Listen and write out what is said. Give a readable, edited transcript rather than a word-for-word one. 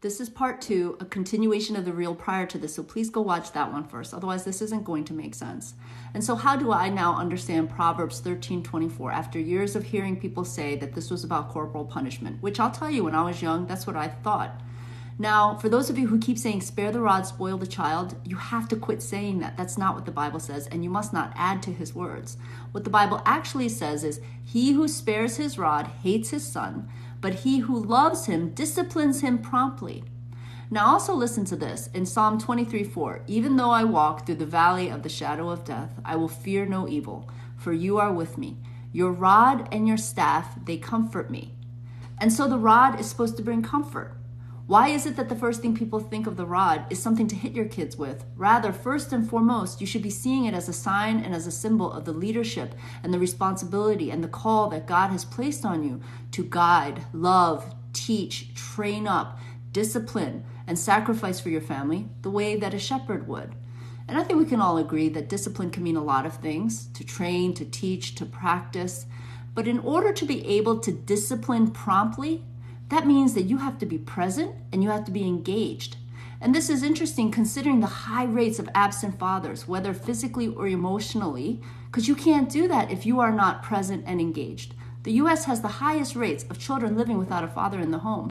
This is part 2, a continuation of the reel prior to this, so please go watch that one first. Otherwise, this isn't going to make sense. And so how do I now understand Proverbs 13:24 after years of hearing people say that this was about corporal punishment, which I'll tell you, when I was young, that's what I thought. Now, for those of you who keep saying, spare the rod, spoil the child, you have to quit saying that. That's not what the Bible says, and you must not add to his words. What the Bible actually says is, he who spares his rod hates his son, but he who loves him disciplines him promptly. Now also listen to this. In Psalm 23:4, even though I walk through the valley of the shadow of death, I will fear no evil, for you are with me. Your rod and your staff, they comfort me. And so the rod is supposed to bring comfort. Why is it that the first thing people think of the rod is something to hit your kids with? Rather, first and foremost, you should be seeing it as a sign and as a symbol of the leadership and the responsibility and the call that God has placed on you to guide, love, teach, train up, discipline, and sacrifice for your family the way that a shepherd would. And I think we can all agree that discipline can mean a lot of things, to train, to teach, to practice. But in order to be able to discipline promptly, that means that you have to be present and you have to be engaged. And this is interesting considering the high rates of absent fathers, whether physically or emotionally, because you can't do that if you are not present and engaged. The U.S. has the highest rates of children living without a father in the home.